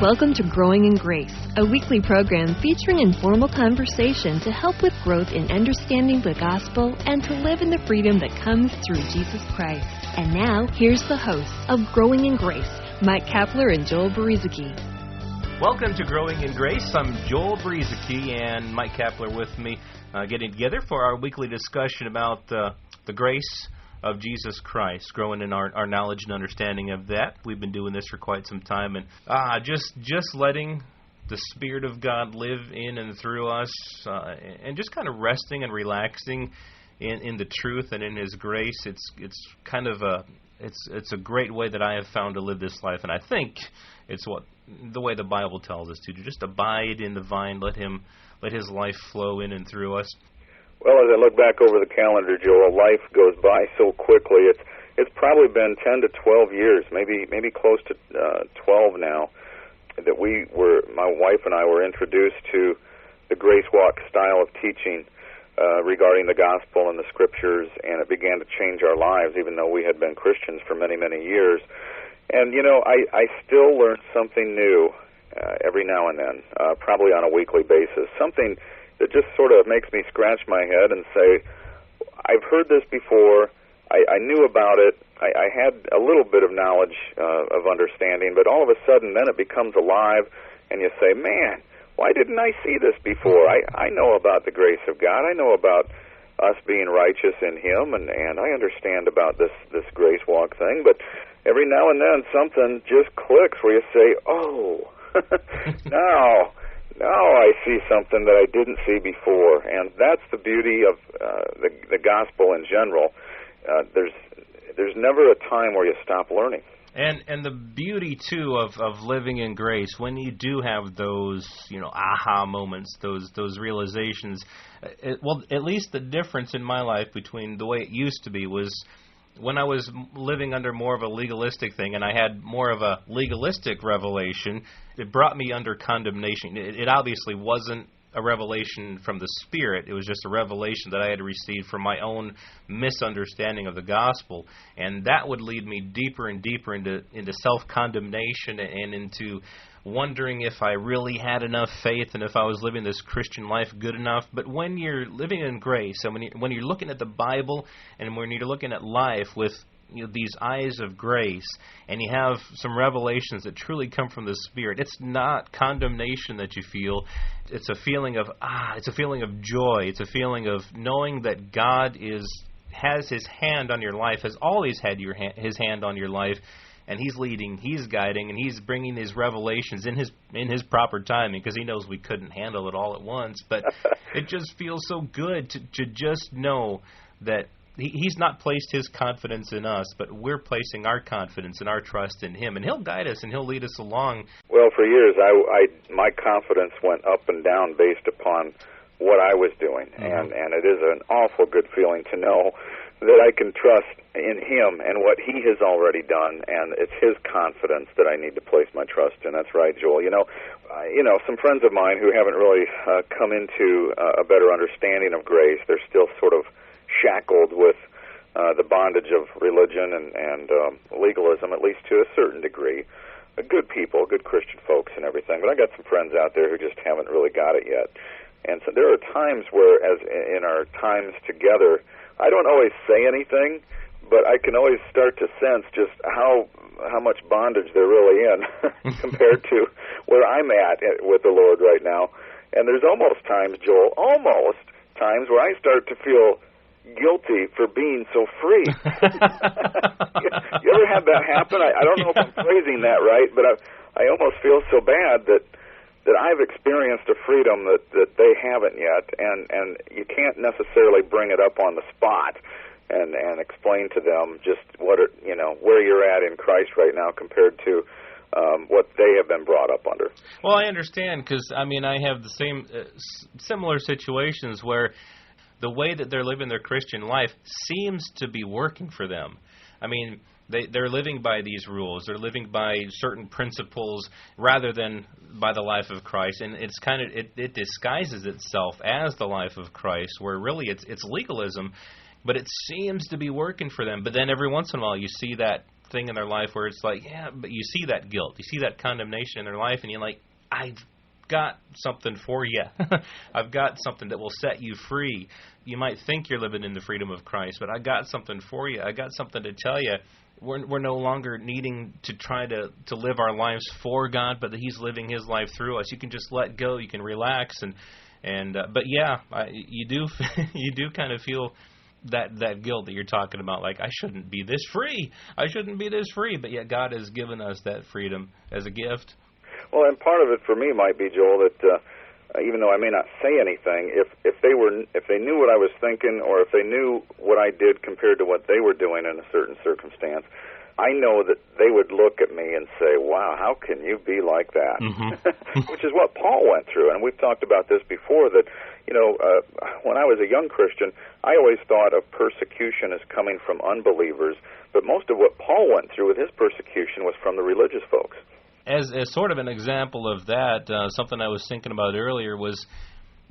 Welcome to Growing in Grace, a weekly program featuring informal conversation to help with growth in understanding the gospel and to live in the freedom that comes through Jesus Christ. And now, here's the hosts of Growing in Grace, Mike Kapler and Joel Berizicki. Welcome to Growing in Grace. I'm Joel Berizicki and Mike Kapler with me, getting together for our weekly discussion about the grace of Jesus Christ, growing in our knowledge and understanding of that. We've been doing this for quite some time, and just letting the Spirit of God live in and through us, and just kind of resting and relaxing in the truth and in His grace. It's kind of it's a great way that I have found to live this life, and I think it's the way the Bible tells us to just abide in the vine, let His life flow in and through us. Well, as I look back over the calendar, Joel, life goes by so quickly. It's probably been 10 to 12 years, maybe close to 12 now, that my wife and I were introduced to the Grace Walk style of teaching regarding the gospel and the scriptures, and it began to change our lives, even though we had been Christians for many, many years. And, you know, I still learn something new every now and then, probably on a weekly basis, something that just sort of makes me scratch my head and say, I've heard this before, I knew about it, I had a little bit of knowledge of understanding, but all of a sudden then it becomes alive, and you say, man, why didn't I see this before? I know about the grace of God, I know about us being righteous in Him, and I understand about this grace walk thing, but every now and then something just clicks where you say, oh, now I see something that I didn't see before, and that's the beauty of the gospel in general. There's never a time where you stop learning. And the beauty too of living in grace, when you do have those aha moments, those realizations. At least the difference in my life between the way it used to be was when I was living under more of a legalistic thing, and I had more of a legalistic revelation, it brought me under condemnation. It obviously wasn't a revelation from the Spirit. It was just a revelation that I had received from my own misunderstanding of the gospel. And that would lead me deeper and deeper into self-condemnation and into wondering if I really had enough faith and if I was living this Christian life good enough. But when you're living in grace, and when you're looking at the Bible and when you're looking at life with these eyes of grace, and you have some revelations that truly come from the Spirit, it's not condemnation that you feel. It's a feeling of it's a feeling of joy. It's a feeling of knowing that God has His hand on your life, has always had His hand on your life, and He's leading, He's guiding, and He's bringing these revelations in His proper timing, because He knows we couldn't handle it all at once. But it just feels so good to just know that He's not placed His confidence in us, but we're placing our confidence and our trust in Him, and He'll guide us and He'll lead us along. Well, for years, my confidence went up and down based upon what I was doing, and it is an awful good feeling to know that I can trust in Him and what He has already done, and it's His confidence that I need to place my trust in. That's right, Joel. Some friends of mine who haven't really come into a better understanding of grace, they're still sort of shackled with the bondage of religion and legalism, at least to a certain degree. Good people, good Christian folks and everything, but I got some friends out there who just haven't really got it yet. And so there are times where, as in our times together, I don't always say anything, but I can always start to sense just how much bondage they're really in compared to where I'm at with the Lord right now. And there's almost times, Joel, where I start to feel guilty for being so free. You ever had that happen? I don't know if I'm phrasing that right, but I almost feel so bad that I've experienced a freedom that they haven't yet, and you can't necessarily bring it up on the spot and explain to them just where you're at in Christ right now compared to what they have been brought up under. Well, I understand, because I have the same similar situations where the way that they're living their Christian life seems to be working for them. They're living by these rules. They're living by certain principles rather than by the life of Christ. And it's it disguises itself as the life of Christ, where really it's legalism, but it seems to be working for them. But then every once in a while you see that thing in their life where it's like, yeah, but you see that guilt, you see that condemnation in their life, and you're like, I've got something for you. I've got something that will set you free. You might think you're living in the freedom of Christ, but I got something for you. I got something to tell you. We're no longer needing to try to live our lives for God, but that He's living His life through us. You can just let go. You can relax, but yeah, you do kind of feel that guilt that you're talking about. Like, I shouldn't be this free. I shouldn't be this free. But yet God has given us that freedom as a gift. Well, and part of it for me might be, Joel, that even though I may not say anything, if they knew what I was thinking, or if they knew what I did compared to what they were doing in a certain circumstance, I know that they would look at me and say, "Wow, how can you be like that?" Mm-hmm. Which is what Paul went through, and we've talked about this before. That when I was a young Christian, I always thought of persecution as coming from unbelievers, but most of what Paul went through with his persecution was from the religious folks. As sort of an example of that, something I was thinking about earlier was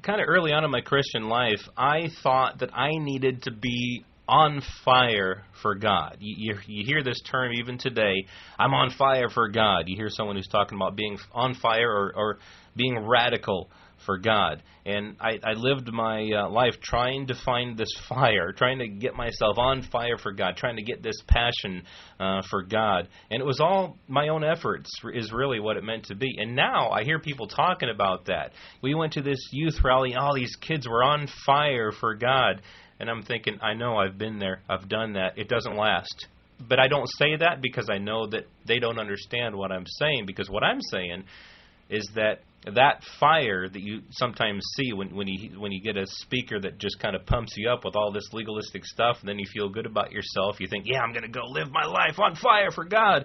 kind of early on in my Christian life, I thought that I needed to be on fire for God. You hear this term even today, I'm on fire for God. You hear someone who's talking about being on fire or being radical for God. And I lived my life trying to find this fire, trying to get myself on fire for God, trying to get this passion for God. And it was all my own efforts is really what it meant to be. And now I hear people talking about that. We went to this youth rally, and all these kids were on fire for God. And I'm thinking, I know, I've been there, I've done that. It doesn't last. But I don't say that because I know that they don't understand what I'm saying, because what I'm saying is that fire that you sometimes see when you get a speaker that just kind of pumps you up with all this legalistic stuff, and then you feel good about yourself. You think, yeah, I'm going to go live my life on fire for God.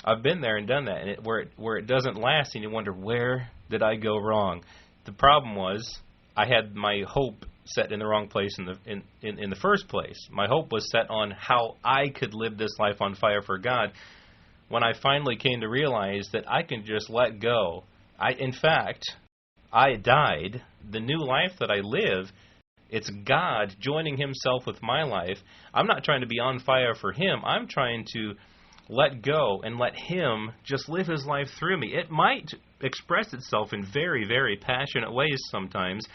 I've been there and done that, and where it doesn't last, and you wonder, where did I go wrong? The problem was I had my hope set in the wrong place in the first place. My hope was set on how I could live this life on fire for God. When I finally came to realize that I can just let go, in fact, I died. The new life that I live, it's God joining Himself with my life. I'm not trying to be on fire for Him. I'm trying to let go and let Him just live His life through me. It might express itself in very, very passionate ways sometimes.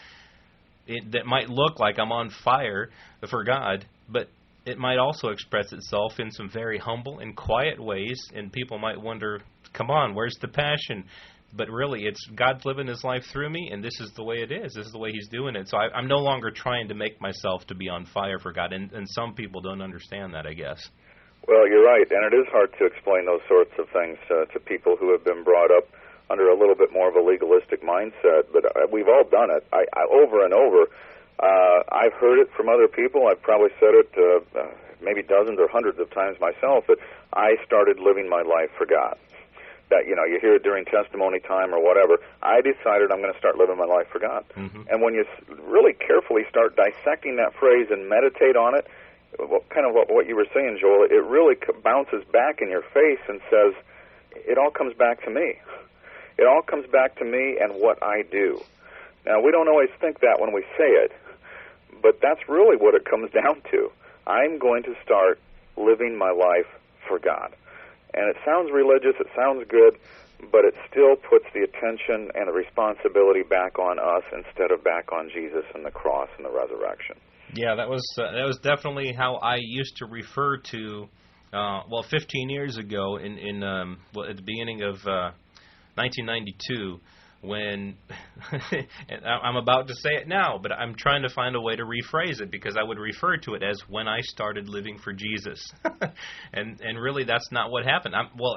That might look like I'm on fire for God, but it might also express itself in some very humble and quiet ways, and people might wonder, come on, where's the passion? But really, it's God's living His life through me, and this is the way it is. This is the way He's doing it. So I'm no longer trying to make myself to be on fire for God, and some people don't understand that, I guess. Well, you're right, and it is hard to explain those sorts of things to people who have been brought up under a little bit more of a legalistic mindset, but we've all done it. I over and over. I've heard it from other people. I've probably said it maybe dozens or hundreds of times myself, that I started living my life for God. That, you hear it during testimony time or whatever. I decided I'm going to start living my life for God. Mm-hmm. And when you really carefully start dissecting that phrase and meditate on it, kind of what you were saying, Joel, it really bounces back in your face and says, it all comes back to me. It all comes back to me and what I do. Now, we don't always think that when we say it, but that's really what it comes down to. I'm going to start living my life for God. And it sounds religious, it sounds good, but it still puts the attention and the responsibility back on us instead of back on Jesus and the cross and the resurrection. Yeah, that was definitely how I used to refer to, 15 years ago at the beginning of 1992, when and I'm about to say it now, but I'm trying to find a way to rephrase it, because I would refer to it as when I started living for Jesus. and really that's not what happened.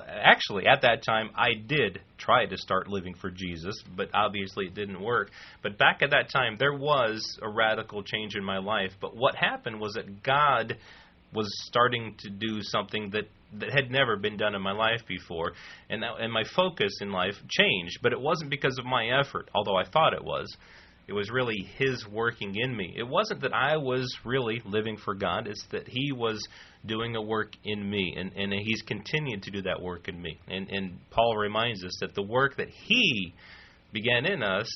Actually, at that time, I did try to start living for Jesus, but obviously it didn't work. But back at that time, there was a radical change in my life. But what happened was that God was starting to do something that had never been done in my life before, and my focus in life changed. But it wasn't because of my effort, although I thought it was. It was really His working in me. It wasn't that I was really living for God. It's that He was doing a work in me, and He's continued to do that work in me. And Paul reminds us that the work that He began in us,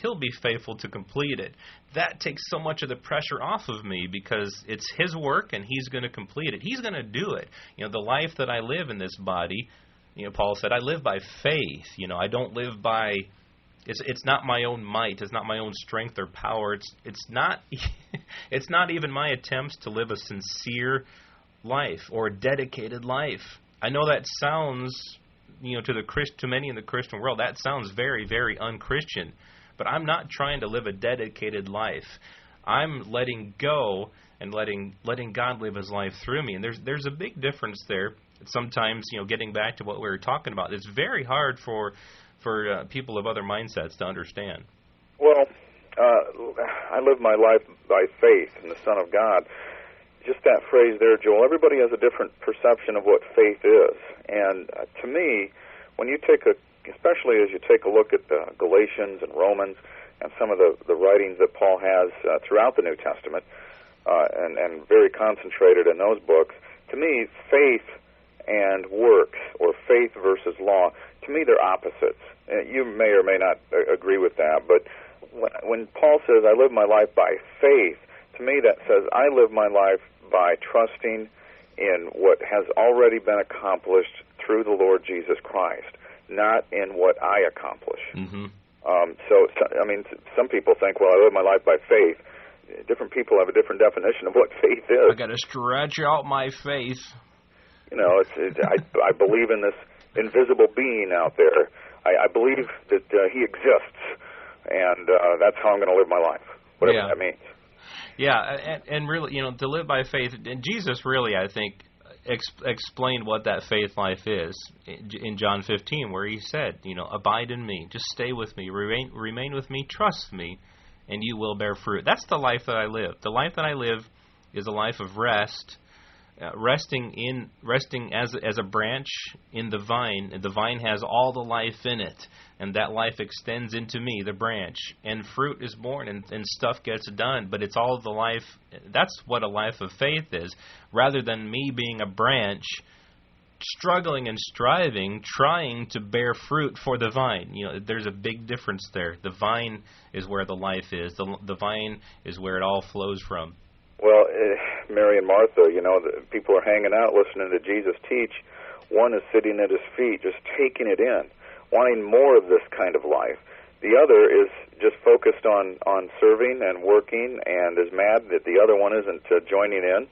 He'll be faithful to complete it. That takes so much of the pressure off of me because it's His work and He's going to complete it. He's going to do it. The life that I live in this body, Paul said, I live by faith. I don't live by, it's not my own might. It's not my own strength or power. It's not it's not even my attempts to live a sincere life or a dedicated life. I know that sounds, to many in the Christian world, that sounds very, very unchristian. But I'm not trying to live a dedicated life. I'm letting go and letting God live His life through me. And there's a big difference there. Sometimes, getting back to what we were talking about, it's very hard for people of other mindsets to understand. Well, I live my life by faith in the Son of God. Just that phrase there, Joel, everybody has a different perception of what faith is. And to me, when you especially as you take a look at Galatians and Romans and some of the writings that Paul has throughout the New Testament, and very concentrated in those books, to me, faith and works, or faith versus law, to me they're opposites. You may or may not agree with that, but when Paul says, I live my life by faith, to me that says I live my life by trusting in what has already been accomplished through the Lord Jesus Christ, not in what I accomplish. Mm-hmm. Some people think, well, I live my life by faith. Different people have a different definition of what faith is. I got to stretch out my faith. I believe in this invisible being out there. I believe that He exists, and that's how I'm going to live my life, whatever that means. Yeah, and really, to live by faith, and Jesus really, I think, explained what that faith life is in John 15, where He said, abide in me, just stay with me, remain with me, trust me, and you will bear fruit. That's the life that I live. The life that I live is a life of rest, resting as a branch in the vine. The vine has all the life in it, and that life extends into me, the branch, and fruit is born and stuff gets done, but it's all the life. That's what a life of faith is, rather than me being a branch struggling and striving, trying to bear fruit for the vine. There's a big difference there. The vine is where the life is. The vine is where it all flows from. Well, Mary and Martha, the people are hanging out listening to Jesus teach. One is sitting at His feet, just taking it in, wanting more of this kind of life. The other is just focused on serving and working and is mad that the other one isn't joining in.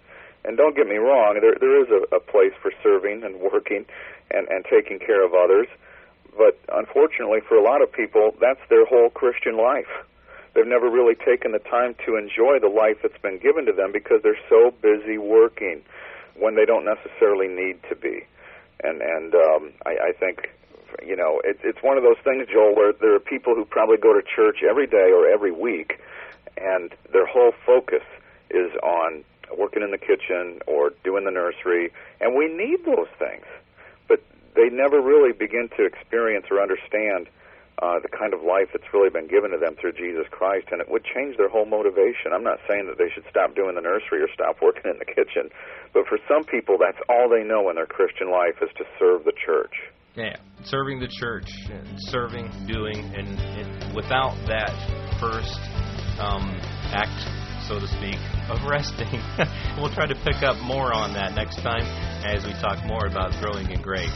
And don't get me wrong, there is a place for serving and working and taking care of others. But unfortunately for a lot of people, that's their whole Christian life. They've never really taken the time to enjoy the life that's been given to them because they're so busy working when they don't necessarily need to be. And I think, it's one of those things, Joel, where there are people who probably go to church every day or every week, and their whole focus is on working in the kitchen or doing the nursery, and we need those things. But they never really begin to experience or understand the kind of life that's really been given to them through Jesus Christ, and it would change their whole motivation. I'm not saying that they should stop doing the nursery or stop working in the kitchen, but for some people, that's all they know in their Christian life is to serve the church. Yeah, serving the church, serving, doing, and without that first act, so to speak, of resting. We'll try to pick up more on that next time as we talk more about growing in grace.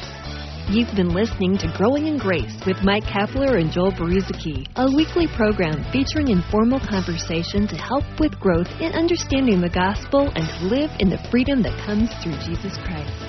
You've been listening to Growing in Grace with Mike Kapler and Joel Beruzacki, a weekly program featuring informal conversation to help with growth in understanding the gospel and to live in the freedom that comes through Jesus Christ.